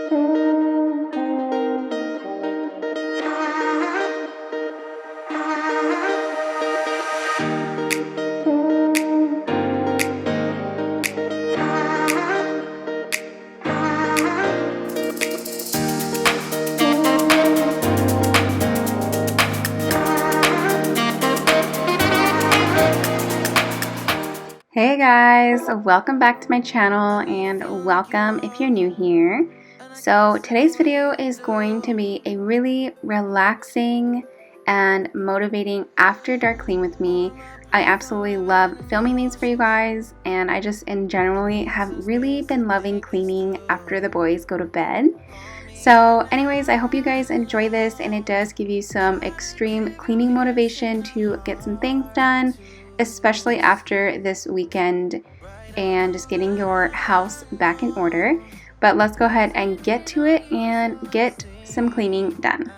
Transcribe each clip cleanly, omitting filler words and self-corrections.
Hey guys, welcome back to my channel and welcome if you're new here. So today's video is going to be a really relaxing and motivating after dark clean with me. I absolutely love filming these for you guys, and I just in generally have really been loving cleaning after the boys go to bed. So anyways, I hope you guys enjoy this, and it does give you some extreme cleaning motivation to get some things done, especially after this weekend and just getting your house back in order. But let's go ahead and get to it and get some cleaning done.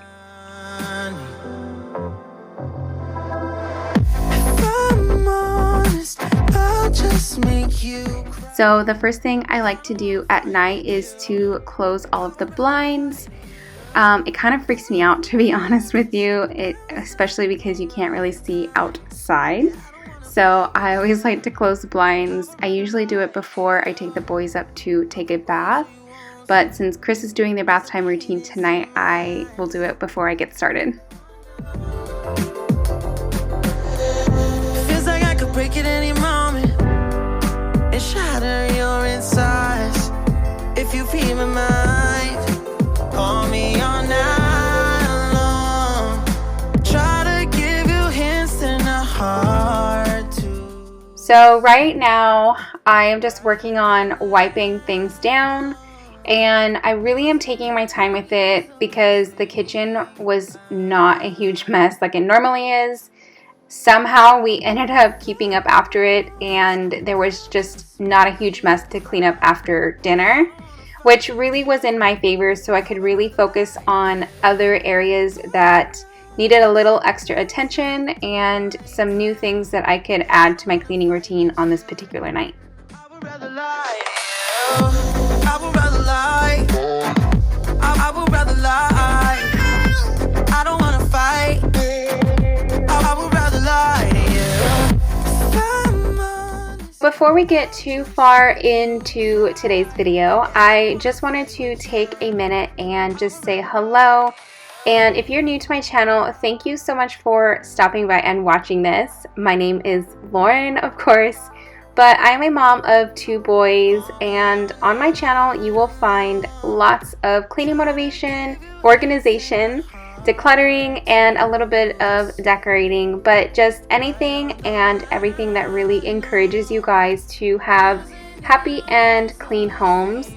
So the first thing I like to do at night is to close all of the blinds. It kind of freaks me out, to be honest with you, especially because you can't really see outside. So I always like to close the blinds. I usually do it before I take the boys up to take a bath, but since Chris is doing their bath time routine tonight, I will do it before I get started. Feels like I could break it any moment and shatter your insides. If you feel my mind, call me all night long. Try to give you hints in the heart. So right now I am just working on wiping things down, and I really am taking my time with it because the kitchen was not a huge mess like it normally is. Somehow we ended up keeping up after it, and there was just not a huge mess to clean up after dinner, which really was in my favor, so I could really focus on other areas that needed a little extra attention and some new things that I could add to my cleaning routine on this particular night. I would rather lie. I would rather lie. I would rather lie. I don't wanna fight. I would rather lie. Before we get too far into today's video, I just wanted to take a minute and just say hello. And if you're new to my channel, thank you so much for stopping by and watching this. My name is Lauren, of course, but I'm a mom of 2 boys, and on my channel you will find lots of cleaning motivation, organization, decluttering, and a little bit of decorating, but just anything and everything that really encourages you guys to have happy and clean homes.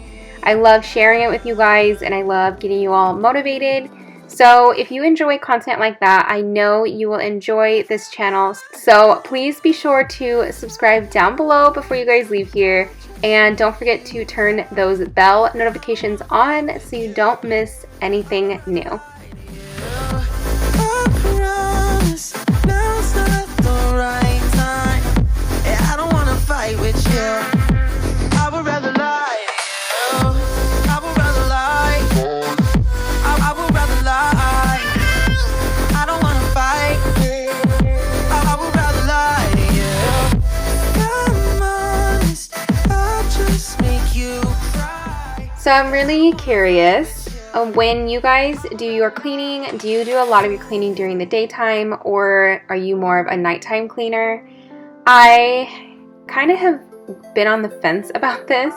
I love sharing it with you guys, and I love getting you all motivated. So if you enjoy content like that, I know you will enjoy this channel. So please be sure to subscribe down below before you guys leave here. And don't forget to turn those bell notifications on so you don't miss anything new. So I'm really curious, when you guys do your cleaning, do you do a lot of your cleaning during the daytime, or are you more of a nighttime cleaner? I kind of have been on the fence about this,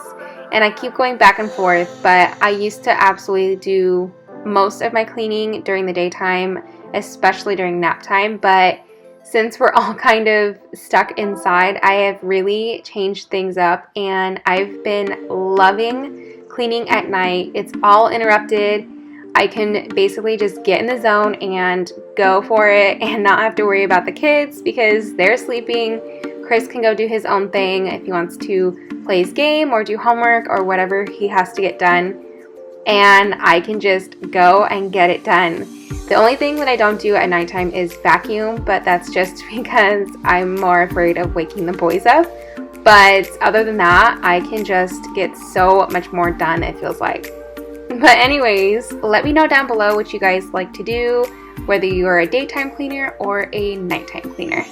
and I keep going back and forth, but I used to absolutely do most of my cleaning during the daytime, especially during nap time, but since we're all kind of stuck inside, I have really changed things up, and I've been loving cleaning at night. It's all interrupted. I can basically just get in the zone and go for it and not have to worry about the kids because they're sleeping. Chris can go do his own thing if he wants to play his game or do homework or whatever he has to get done, and I can just go and get it done. The only thing that I don't do at nighttime is vacuum, but that's just because I'm more afraid of waking the boys up. But other than that, I can just get so much more done, it feels like. But anyways, let me know down below what you guys like to do, whether you are a daytime cleaner or a nighttime cleaner.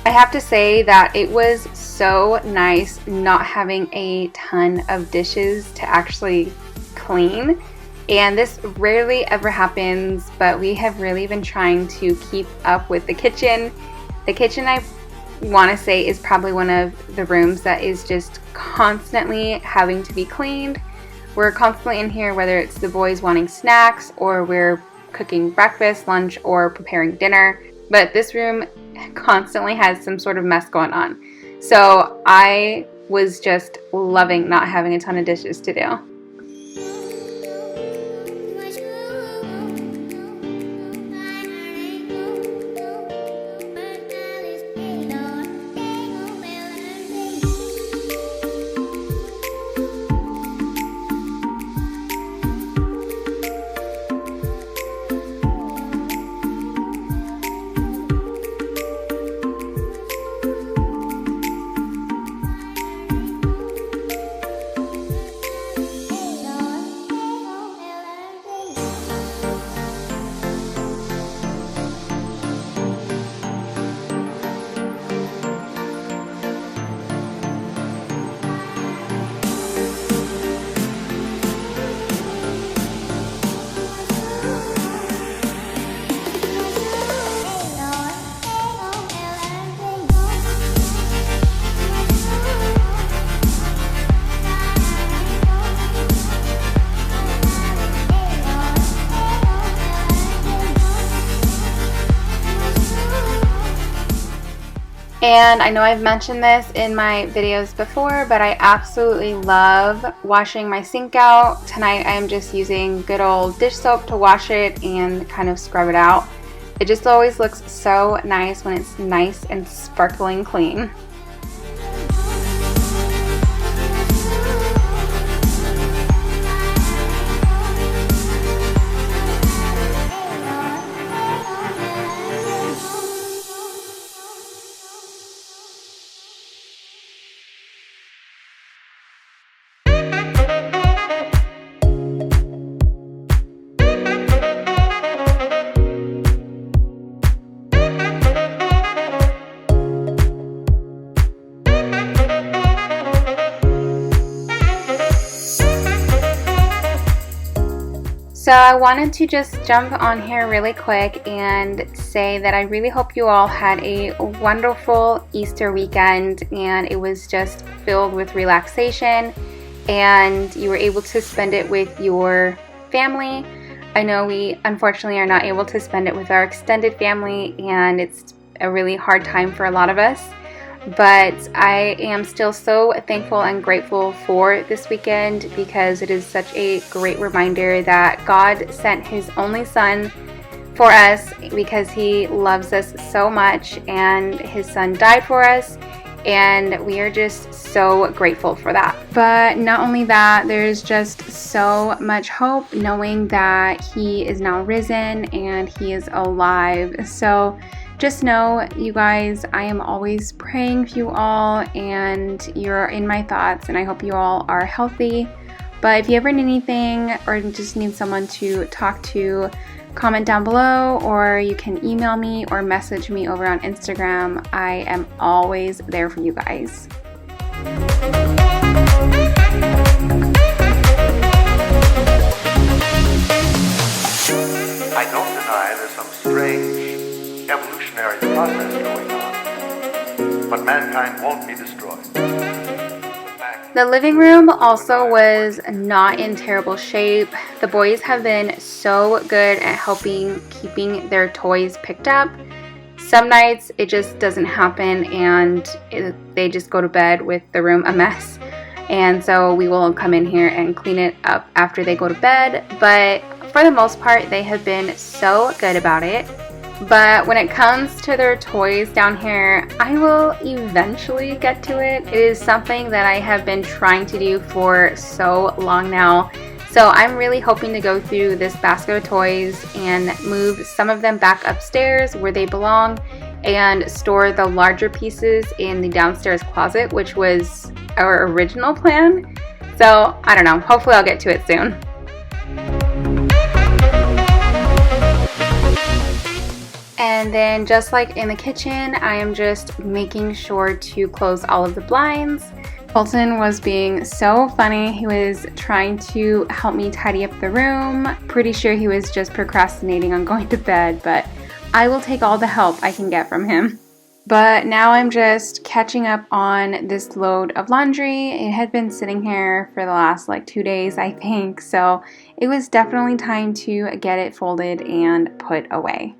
I have to say that it was so nice not having a ton of dishes to actually clean, and this rarely ever happens, but we have really been trying to keep up with the kitchen. The kitchen, I want to say, is probably one of the rooms that is just constantly having to be cleaned. We're constantly in here, whether it's the boys wanting snacks or we're cooking breakfast, lunch, or preparing dinner, but this room constantly has some sort of mess going on. So I was just loving not having a ton of dishes to do. And I know I've mentioned this in my videos before, but I absolutely love washing my sink out. Tonight I'm just using good old dish soap to wash it and kind of scrub it out. It just always looks so nice when it's nice and sparkling clean. So I wanted to just jump on here really quick and say that I really hope you all had a wonderful Easter weekend, and it was just filled with relaxation and you were able to spend it with your family. I know we unfortunately are not able to spend it with our extended family, and it's a really hard time for a lot of us. But I am still so thankful and grateful for this weekend, because it is such a great reminder that God sent His only Son for us because He loves us so much, and His Son died for us, and we are just so grateful for that. But not only that, there's just so much hope knowing that He is now risen and He is alive. So just know, you guys, I am always praying for you all, and you're in my thoughts, and I hope you all are healthy. But if you ever need anything or just need someone to talk to, comment down below, or you can email me or message me over on Instagram. I am always there for you guys. I don't deny there's some strange evolutionary process going on, but mankind won't be destroyed. The living room also was not in terrible shape. The boys have been so good at helping keeping their toys picked up. Some nights it just doesn't happen and they just go to bed with the room a mess. And so we will come in here and clean it up after they go to bed. But for the most part, they have been so good about it. But when it comes to their toys down here, I will eventually get to it. It is something that I have been trying to do for so long now. So I'm really hoping to go through this basket of toys and move some of them back upstairs where they belong and store the larger pieces in the downstairs closet, which was our original plan. So I don't know, hopefully I'll get to it soon. And then just like in the kitchen, I am just making sure to close all of the blinds. Colton was being so funny. He was trying to help me tidy up the room. Pretty sure he was just procrastinating on going to bed, but I will take all the help I can get from him. But now I'm just catching up on this load of laundry. It had been sitting here for the last like 2 days, I think. So it was definitely time to get it folded and put away.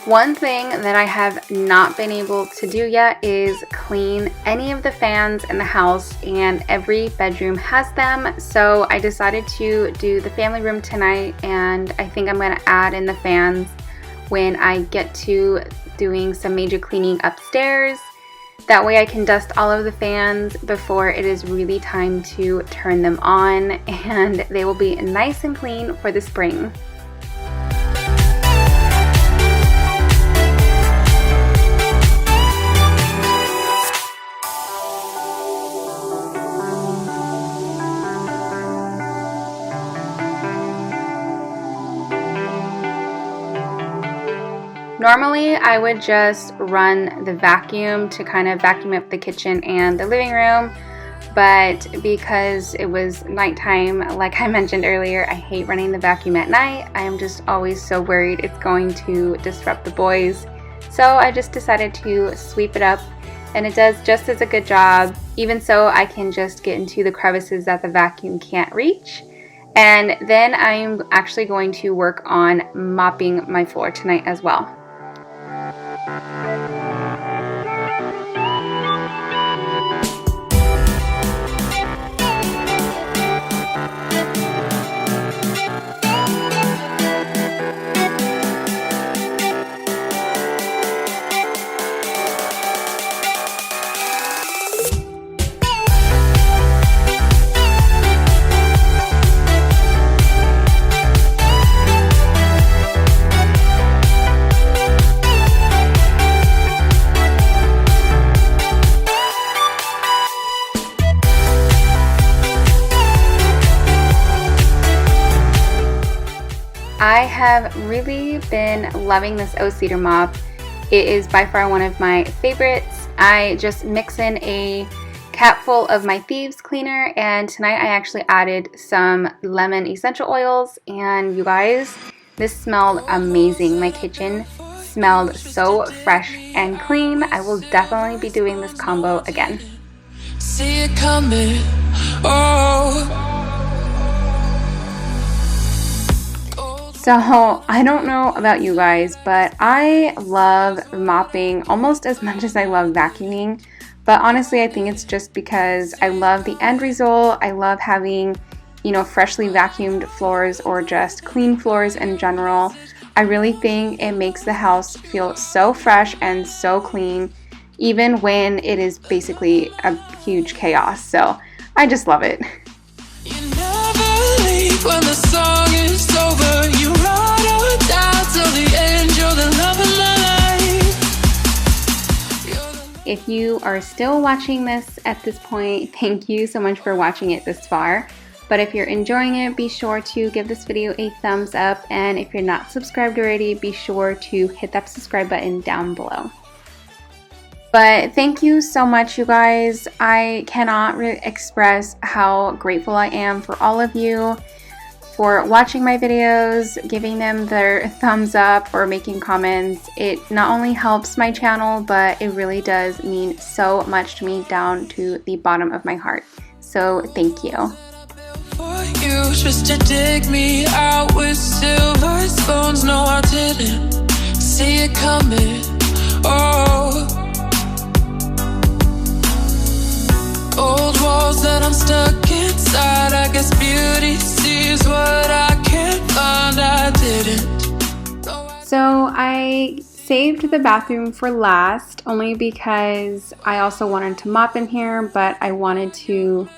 One thing that I have not been able to do yet is clean any of the fans in the house, and every bedroom has them. So I decided to do the family room tonight, and I think I'm going to add in the fans when I get to doing some major cleaning upstairs. That way I can dust all of the fans before it is really time to turn them on, and they will be nice and clean for the spring. Normally, I would just run the vacuum to kind of vacuum up the kitchen and the living room, but because it was nighttime, like I mentioned earlier, I hate running the vacuum at night. I am just always so worried it's going to disrupt the boys. So I just decided to sweep it up, and it does just as a good job. Even so, I can just get into the crevices that the vacuum can't reach. And then I'm actually going to work on mopping my floor tonight as well. I have really been loving this O-Cedar mop. It is by far one of my favorites. I just mix in a cap full of my Thieves cleaner, and tonight I actually added some lemon essential oils, and you guys, this smelled amazing. My kitchen smelled so fresh and clean. I will definitely be doing this combo again. See it coming, oh. So I don't know about you guys, but I love mopping almost as much as I love vacuuming. But honestly, I think it's just because I love the end result. I love having, freshly vacuumed floors or just clean floors in general. I really think it makes the house feel so fresh and so clean, even when it is basically a huge chaos. So I just love it. You never leave when the song is over. You ride or die till the end. You're the love of my life. If you are still watching this at this point, thank you so much for watching it this far. But if you're enjoying it, be sure to give this video a thumbs up. And if you're not subscribed already, be sure to hit that subscribe button down below. But thank you so much, you guys. I cannot really express how grateful I am for all of you for watching my videos, giving them their thumbs up, or making comments. It not only helps my channel, but it really does mean so much to me down to the bottom of my heart. So thank you. For you just to dig me out with silver spoons. No, I didn't see it coming. Oh, old walls that I'm stuck inside. I guess beauty sees what I can't find. I didn't. So I saved the bathroom for last only because I also wanted to mop in here, but I wanted to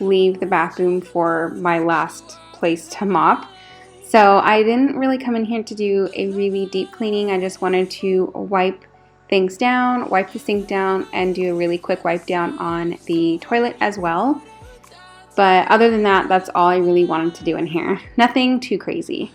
leave the bathroom for my last place to mop. So I didn't really come in here to do a really deep cleaning. I just wanted to wipe things down, wipe the sink down, and do a really quick wipe down on the toilet as well. But other than that, that's all I really wanted to do in here. Nothing too crazy.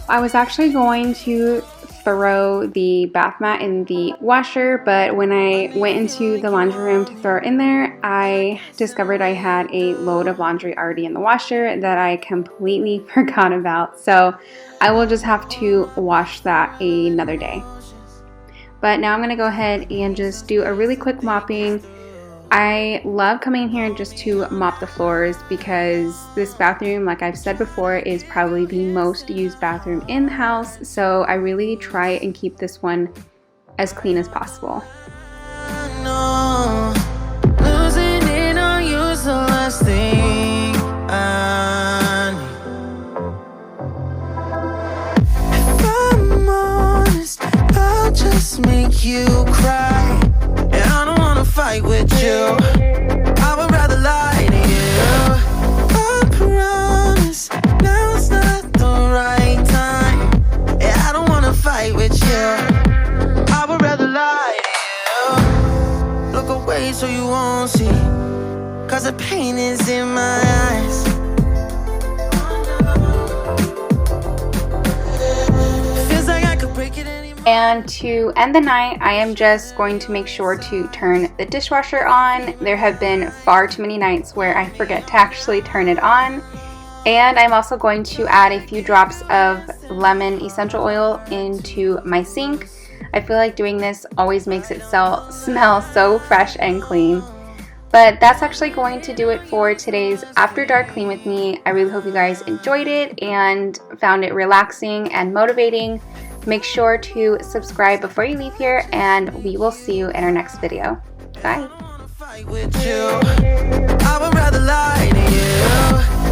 I was actually going to throw the bath mat in the washer, but when I went into the laundry room to throw it in there, I discovered I had a load of laundry already in the washer that I completely forgot about. So I will just have to wash that another day. But now I'm going to go ahead and just do a really quick mopping. I love coming in here just to mop the floors because this bathroom, like I've said before, is probably the most used bathroom in the house. So I really try and keep this one as clean as possible. Losing it on you's the last thing I need. If I'm honest, I'll just make you cry. And I don't wanna fight with you. I would rather lie to you. I promise now's not the right time. And I don't wanna fight with you. I would rather lie to you. Look away so you won't see, 'cause the pain is in my eyes. Feels like I could break it anymore. And to end the night, I am just going to make sure to turn the dishwasher on. There have been far too many nights where I forget to actually turn it on. And I'm also going to add a few drops of lemon essential oil into my sink. I feel like doing this always makes it smell so fresh and clean. But that's actually going to do it for today's After Dark Clean with me. I really hope you guys enjoyed it and found it relaxing and motivating. Make sure to subscribe before you leave here, and we will see you in our next video. Bye. I would rather lie to you.